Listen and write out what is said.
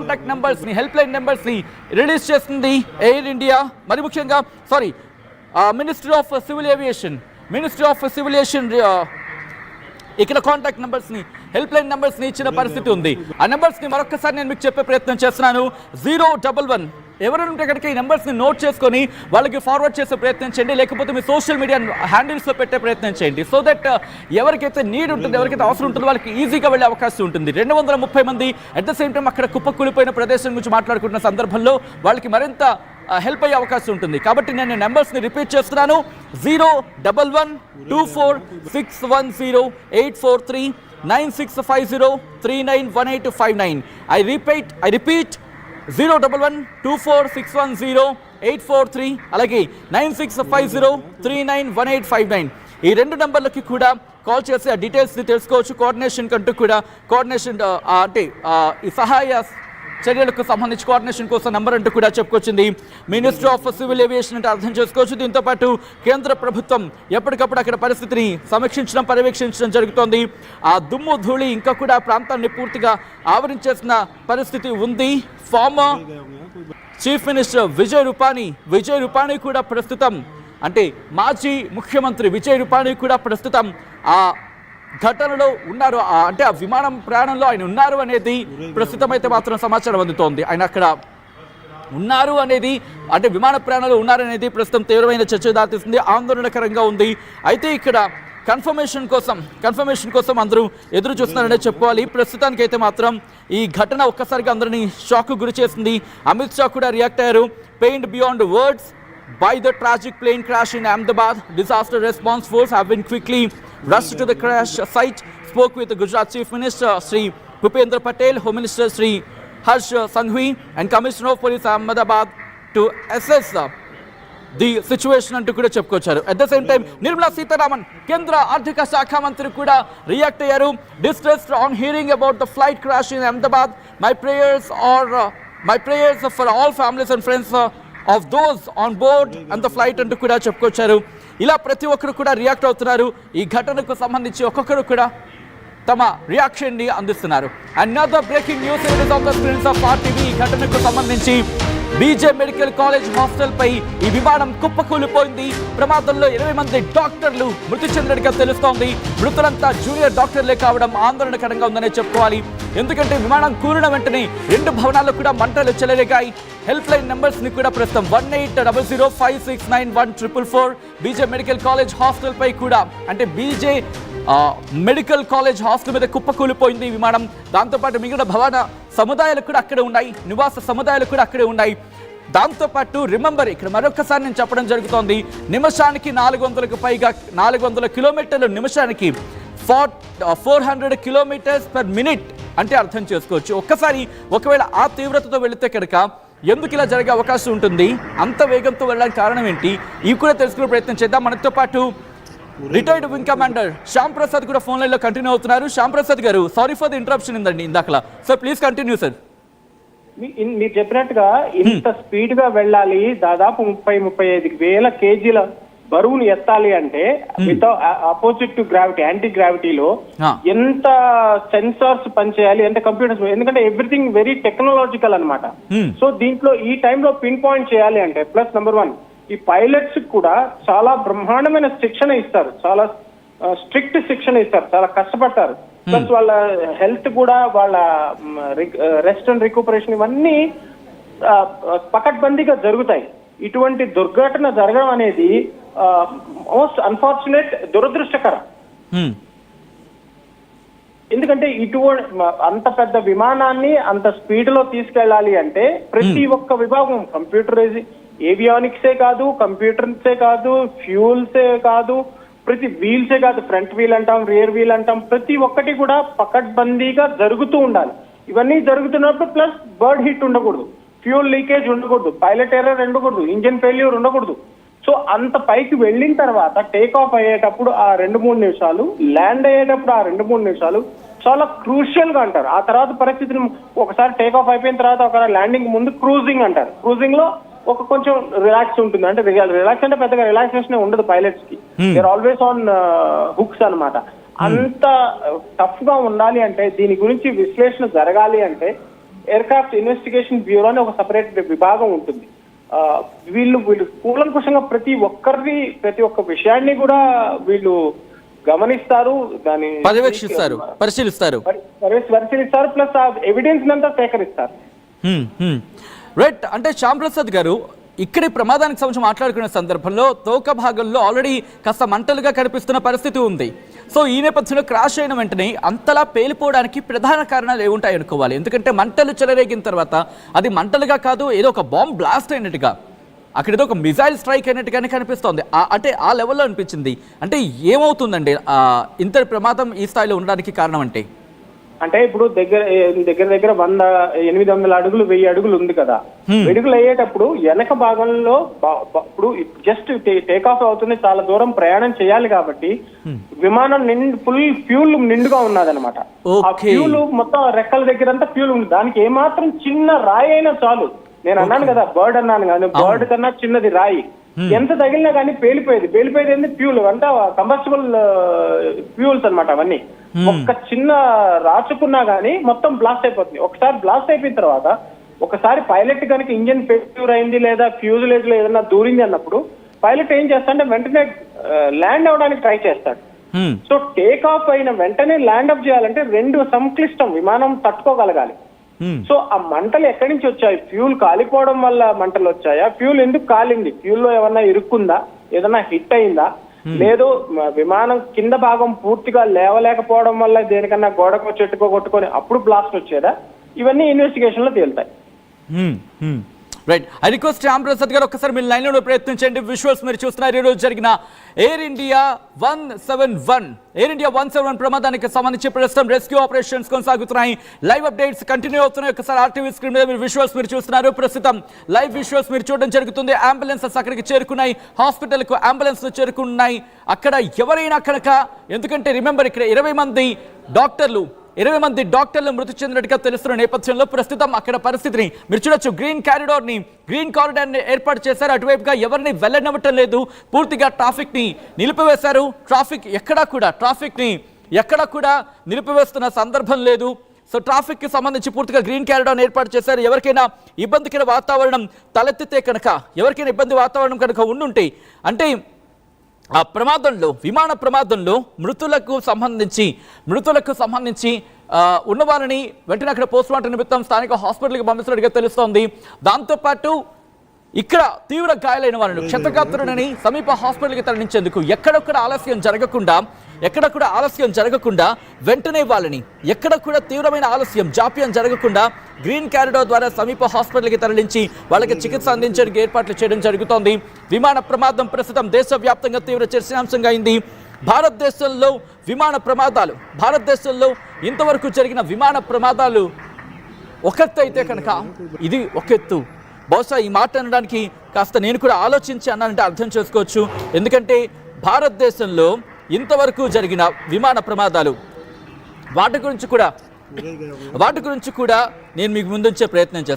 Contact నెంబర్స్ని, help line నెంబర్స్ని release చేస్తుంది air India. మరి ముఖ్యంగా మినిస్ట్రీ ఆఫ్ సివిల్ ఏవియేషన్ ఇక్కడ కాంటాక్ట్ నెంబర్స్ని, హెల్ప్ లైన్ నెంబర్స్ని ఇచ్చిన పరిస్థితి ఉంది. ఆ నెంబర్స్ని మరొకసారి నేను మీకు చెప్పే ప్రయత్నం చేస్తున్నాను. 011 ఎవరైనా ఉంటే కనుక ఈ నెంబర్స్ని నోట్ చేసుకొని వాళ్ళకి ఫార్వర్డ్ చేసే ప్రయత్నం చేయండి, లేకపోతే మీ సోషల్ మీడియా హ్యాండిల్స్లో పెట్టే ప్రయత్నం చేయండి. సో దట్ ఎవరికైతే నీడ్ ఉంటుందో, ఎవరికైతే అవసరం ఉంటుందో వాళ్ళకి ఈజీగా వెళ్ళే అవకాశం ఉంటుంది. 230 మంది అట్ ద సేమ్ టైం అక్కడ కుప్పకూలిపోయిన ప్రదేశం గురించి మాట్లాడుకుంటున్న సందర్భంలో వాళ్ళకి మరింత హెల్ప్ అయ్యే అవకాశం ఉంటుంది. కాబట్టి నేను నెంబర్స్ని రిపీట్ చేస్తున్నాను. 01124610843 9650391859. I repeat 01124610843 అలాగే 9650391859. ఈ రెండు నంబర్లకి కూడా కాల్ చేసి ఆ డీటెయిల్స్ని తెలుసుకోవచ్చు. కోఆర్డినేషన్ కంటూ కూడా ఈ సహాయ చర్యలకు సంబంధించి కోఆర్డినేషన్ కోసం నంబర్ అంటూ కూడా చెప్పుకొచ్చింది మినిస్ట్రీ ఆఫ్ సివిల్ ఏవియేషన్ అంటే అర్థం చేసుకోవచ్చు. దీంతో పాటు కేంద్ర ప్రభుత్వం ఎప్పటికప్పుడు అక్కడ పరిస్థితిని సమీక్షించడం, పర్యవేక్షించడం జరుగుతోంది. ఆ దుమ్ము ధూళి ఇంకా కూడా ప్రాంతాన్ని పూర్తిగా ఆవరించేసిన పరిస్థితి ఉంది. Former chief minister Vijay Rupani కూడా ప్రస్తుతం, అంటే మాజీ ముఖ్యమంత్రి విజయ్ రూపానీ కూడా ప్రస్తుతం ఆ ఘటనలో ఉన్నారు, అంటే ఆ విమానం ప్రయాణంలో ఆయన ఉన్నారు అనేది ప్రస్తుతం అయితే మాత్రం సమాచారం అందుతోంది. ఆయన అక్కడ ఉన్నారు అనేది, అంటే విమాన ప్రయాణంలో ఉన్నారనేది ప్రస్తుతం తీవ్రమైన చర్చ దారితీస్తుంది, ఆందోళనకరంగా ఉంది. అయితే ఇక్కడ కన్ఫర్మేషన్ కోసం అందరూ ఎదురు చూస్తున్నారనే చెప్పుకోవాలి. ప్రస్తుతానికి అయితే మాత్రం ఈ ఘటన ఒక్కసారిగా అందరినీ షాక్ గురి చేసింది. అమిత్ షా కూడా రియాక్ట్ అయ్యారు. Pained beyond words by the tragic plane crash in Ahmedabad. Disaster response force have been quickly rushed to the crash site. Spoke with the Gujarat Chief Minister Sri Bhupendra Patel, Home Minister Sri Harsh Sanghvi and Commissioner of Police Ahmedabad to assess the situation అంటూ కూడా చెప్పుకొచ్చారు. At the same time Nirmala Sitharaman కేంద్ర ఆర్థిక శాఖ మంత్రి కూడా react అయ్యారు. Distressed on hearing about the flight crash in Ahmedabad. My prayers for all families and friends of those on board and the flight అంటూ కూడా చెప్పుకొచ్చారు. ఇలా ప్రతి ఒక్కరు కూడా రియాక్ట్ అవుతున్నారు. ఈ ఘటనకు సంబంధించి ఒక్కొక్కరు కూడా తమ రియాక్షన్ని అందిస్తున్నారు. Another breaking news is on the screens of RTV. ఈ ఘటనకు సంబంధించి బీజే మెడికల్ కాలేజ్ హాస్టల్ పై ఈ విమానం కుప్పకూలిపోయింది. ప్రమాదంలో 20 మంది డాక్టర్లు మృతి చెందినట్టుగా తెలుస్తోంది. మృతులంతా జూనియర్ డాక్టర్లే కావడం ఆందోళనకరంగా ఉందనే చెప్పుకోవాలి. ఎందుకంటే విమానం కూలిన వెంటనే 2 భవనాల్లో కూడా మంటలు చెలరేగాయి. హెల్ప్ లైన్ నెంబర్స్ని కూడా ప్రస్తుతం 1800569144 బీజే మెడికల్ కాలేజ్ హాస్టల్ పై కూడా, అంటే బీజే మెడికల్ కాలేజ్ హాస్టల్ మీద కుప్పకూలిపోయింది ఈ విమానం. దాంతోపాటు మిగిలిన భవన సముదాయాలు కూడా అక్కడే ఉన్నాయి, నివాస సముదాయాలు కూడా అక్కడే ఉన్నాయి. దాంతోపాటు రిమెంబర్, ఇక్కడ మరొకసారి నేను చెప్పడం జరుగుతోంది, నిమిషానికి 400కు పైగా 400 కిలోమీటర్లు నిమిషానికి 400 కిలోమీటర్స్ పర్ మినిట్ అంటే అర్థం చేసుకోవచ్చు. ఒకవేళ ఆ తీవ్రతతో వెళితే కనుక ఎందుకు ఇలా జరిగే అవకాశం ఉంటుంది, అంత వేగంతో వెళ్ళడానికి కారణం ఏంటి, ఇవి కూడా తెలుసుకునే ప్రయత్నం చేద్దాం. మనతో పాటు retired wing commander Shyam Prasad కూడా ఫోన్ లైన్లో కంటిన్యూ అవుతున్నారు. Shyam Prasad garu, sorry for the interruption ఇందండి ఇందాకలా. Sir please continue sir. మీరు చెప్పినట్టుగా ఇంత స్పీడ్ గా వెళ్ళాలి, దాదాపు 30-35 వేల కేజీల బరువును ఎత్తాలి అంటే without opposite to gravity, anti గ్రావిటీలో ఎంత సెన్సార్స్ పనిచేయాలి, ఎంత కంప్యూటర్స్, ఎందుకంటే ఎవ్రీథింగ్ వెరీ టెక్నాలజికల్ అన్నమాట. సో దీంట్లో ఈ టైంలో పిన్ పాయింట్ చేయాలి అంటే ప్లస్ నెంబర్ 1 ఈ పైలట్స్ కూడా చాలా బ్రహ్మాండమైన శిక్షణ ఇస్తారు, చాలా స్ట్రిక్ట్ శిక్షణ ఇస్తారు, చాలా కష్టపడతారు. ప్లస్ వాళ్ళ హెల్త్ కూడా, వాళ్ళ రెస్ట్ అండ్ రికూపరేషన్ ఇవన్నీ పకడ్బందీగా జరుగుతాయి. ఇటువంటి దుర్ఘటన జరగడం అనేది మోస్ట్ అన్ఫార్చునేట్, దురదృష్టకరం. ఎందుకంటే అంత పెద్ద విమానాన్ని అంత స్పీడ్ లో తీసుకెళ్లాలి అంటే ప్రతి ఒక్క విభాగం, కంప్యూటరైజ్, ఏవియానిక్సే కాదు, కంప్యూటర్సే కాదు, ఫ్యూల్సే కాదు, ప్రతి వీల్సే కాదు, ఫ్రంట్ వీల్ అంటాం, రియర్ వీల్ అంటాం, ప్రతి ఒక్కటి కూడా పకడ్బందీగా జరుగుతూ ఉండాలి. ఇవన్నీ జరుగుతున్నప్పుడు ప్లస్ బర్డ్ హిట్ ఉండకూడదు, ఫ్యూల్ లీకేజ్ ఉండకూడదు, పైలట్ ఎర్రర్ ఉండకూడదు, ఇంజిన్ ఫెయిల్యూర్ ఉండకూడదు. సో అంత పైకి వెళ్ళిన తర్వాత టేక్ ఆఫ్ అయ్యేటప్పుడు ఆ 2-3 నిమిషాలు, ల్యాండ్ అయ్యేటప్పుడు ఆ 2-3 నిమిషాలు చాలా క్రూషియల్ గా అంటారు. ఆ తర్వాత పరిస్థితిని ఒకసారి టేక్ ఆఫ్ అయిపోయిన తర్వాత ఒక ల్యాండింగ్ ముందు క్రూజింగ్ అంటారు. క్రూజింగ్ లో కొంచెం రిలాక్స్ ఉంటుంది, అంటే రిలాక్స్ అంటే పెద్దగా రిలాక్సేషన్ ఉండదు పైలట్స్ కి, దేర్ ఆల్వేస్ ఆన్ హుక్స్ అన్నమాట. అంత టఫ్ గా ఉండాలి అంటే, దీని గురించి విశ్లేషణ జరగాలి అంటే ఎయిర్క్రాఫ్ట్ ఇన్వెస్టిగేషన్ బ్యూరో అని ఒక సపరేట్ విభాగం ఉంటుంది. వీళ్ళు కూలంకుషంగా ప్రతి ఒక్క విషయాన్ని కూడా వీళ్ళు గమనిస్తారు, దాన్ని పర్యవేక్షిస్తారు, పరిశీలిస్తారు, ప్లస్ ఆ ఎవిడెన్స్ అంతా సేకరిస్తారు. రైట్. అంటే శ్యామ్ ప్రసాద్ గారు, ఇక్కడి ప్రమాదానికి సంబంధించి మాట్లాడుకునే సందర్భంలో తోక భాగంలో ఆల్రెడీ కాస్త మంటలుగా కనిపిస్తున్న పరిస్థితి ఉంది. సో ఈ నేపథ్యంలో క్రాష్ అయిన వెంటనే అంతలా పేలిపోవడానికి ప్రధాన కారణాలు ఏముంటాయి అనుకోవాలి? ఎందుకంటే మంటలు చెలరేగిన తర్వాత అది మంటలుగా కాదు, ఏదో ఒక బాంబ్ బ్లాస్ట్ అయినట్టుగా, అక్కడ ఏదో ఒక మిజైల్ స్ట్రైక్ అయినట్టుగానే కనిపిస్తోంది. అంటే ఆ లెవెల్లో అనిపించింది. అంటే ఏమవుతుందండి ఇంతటి ప్రమాదం ఈ స్థాయిలో ఉండడానికి కారణం? అంటే ఇప్పుడు దగ్గర 800 అడుగులు 1000 అడుగులు ఉంది కదా, వెడుగులు అయ్యేటప్పుడు వెనక భాగంలో ఇప్పుడు జస్ట్ టేక్ ఆఫ్ అవుతుంది, చాలా దూరం ప్రయాణం చేయాలి కాబట్టి విమానం ఫుల్ ఫ్యూల్ నిండుగా ఉన్నదన్నమాట. ఆ ఫ్యూల్ మొత్తం రెక్కల దగ్గర అంతా ఫ్యూల్ ఉంది. దానికి ఏమాత్రం చిన్న రాయి అయినా చాలు. నేను అన్నాను కదా బర్డ్ అన్నాను కానీ బర్డ్ కన్నా చిన్నది రాయి ఎంత తగిలినా కానీ పేలిపోయేది ఏంది ఫ్యూల్ అంటే కంబస్టిబుల్ ఫ్యూల్స్ అన్నమాట. అవన్నీ ఒక్క చిన్న రాచుకున్నా గానీ మొత్తం బ్లాస్ట్ అయిపోతుంది. ఒకసారి బ్లాస్ట్ అయిపోయిన తర్వాత ఒకసారి పైలట్ కనుక ఇంజిన్ ఫెయిల్యూర్ అయింది లేదా ఫ్యూజులేజ్ లో ఏదైనా దూరింది అన్నప్పుడు పైలట్ ఏం చేస్తాడంటే వెంటనే ల్యాండ్ అవడానికి ట్రై చేస్తాడు. సో టేక్ ఆఫ్ అయిన వెంటనే ల్యాండ్ అప్ చేయాలంటే 2 సంక్లిష్టం, విమానం తట్టుకోగలగాలి. సో ఆ మంటలు ఎక్కడి నుంచి వచ్చాయి? ఫ్యూల్ కాలిపోవడం వల్ల మంటలు వచ్చాయా? ఫ్యూల్ ఎందుకు కాలింది? ఫ్యూల్ లో ఏమన్నా ఇరుక్కుందా? ఏదన్నా హిట్ అయిందా? లేదు విమానం కింద భాగం పూర్తిగా లేవలేకపోవడం వల్ల దేనికన్నా గోడకో చెట్టుకో కొట్టుకొని అప్పుడు బ్లాస్ట్ వచ్చేదా? ఇవన్నీ ఇన్వెస్టిగేషన్ లో తేలుతాయి. Right. I request Shyam Prasad garu ఒకసారి మీరు లైన్లో ప్రయత్నించండి. విజువల్స్ మీరు చూస్తున్నారు. ఈరోజు జరిగిన ఎయిర్ ఇండియా 171 ప్రమాదానికి సంబంధించి ప్రస్తుతం రెస్క్యూ ఆపరేషన్స్ కొనసాగుతున్నాయి. లైవ్ అప్డేట్స్ కంటిన్యూ అవుతున్నాయి. ఒకసారి ఆర్టీవీ స్క్రీన్ మీద మీరు విజువల్స్ మీరు చూస్తున్నారు. ప్రస్తుతం లైవ్ విజువల్స్ మీరు చూడడం జరుగుతుంది. అంబులెన్సెస్ అక్కడికి చేరుకున్నాయి, హాస్పిటల్కు అంబులెన్స్లు చేరుకున్నాయి. అక్కడ ఎవరైనా కనుక, ఎందుకంటే రిమెంబర్ ఇక్కడ 20 మంది డాక్టర్లు మృతి చెందినట్టుగా తెలుస్తున్న నేపథ్యంలో ప్రస్తుతం అక్కడ పరిస్థితిని మీరు చూడొచ్చు. గ్రీన్ కారిడార్ని ఏర్పాటు చేశారు. అటువైపుగా ఎవరిని వెళ్ళనివ్వటం లేదు. పూర్తిగా ట్రాఫిక్ని నిలిపివేశారు. ట్రాఫిక్ని ఎక్కడా కూడా నిలిపివేస్తున్న సందర్భం లేదు. సో ట్రాఫిక్కి సంబంధించి పూర్తిగా గ్రీన్ కారిడార్ ఏర్పాటు చేశారు. ఎవరికైనా ఇబ్బందికర వాతావరణం తలెత్తితే కనుక, ఎవరికైనా ఇబ్బంది వాతావరణం కనుక ఉండుంటే, అంటే ఆ ప్రమాదంలో, విమాన ప్రమాదంలో మృతులకు సంబంధించి ఉన్న వారిని వెంటనే అక్కడ పోస్ట్ మార్టం నిమిత్తం స్థానిక హాస్పిటల్కి పంపిస్తున్నట్టుగా తెలుస్తోంది. దాంతోపాటు ఇక్కడ తీవ్ర గాయాలైన వారిని క్షతగాత్రులని సమీప హాస్పిటల్కి తరలించేందుకు ఎక్కడ కూడా ఆలస్యం జరగకుండా వెంటనే వాళ్ళని ఎక్కడ కూడా తీవ్రమైన జాప్యం జరగకుండా గ్రీన్ కారిడార్ ద్వారా సమీప హాస్పిటల్కి తరలించి వాళ్ళకి చికిత్స అందించడానికి ఏర్పాట్లు చేయడం జరుగుతోంది. విమాన ప్రమాదం ప్రస్తుతం దేశవ్యాప్తంగా తీవ్ర చర్చనీయాంశంగా అయింది. భారతదేశంలో ఇంతవరకు జరిగిన విమాన ప్రమాదాలు ఒకెత్తు అయితే కనుక ఇది ఒకెత్తు. బహుశా ఈ మాట అనడానికి కాస్త నేను కూడా ఆలోచించి అన్నానంటే అర్థం చేసుకోవచ్చు. ఎందుకంటే భారతదేశంలో ఇంతవరకు జరిగిన విమాన ప్రమాదాలు వాటి గురించి కూడా నేను మీకు ముందుంచే ప్రయత్నం చేస్తాను.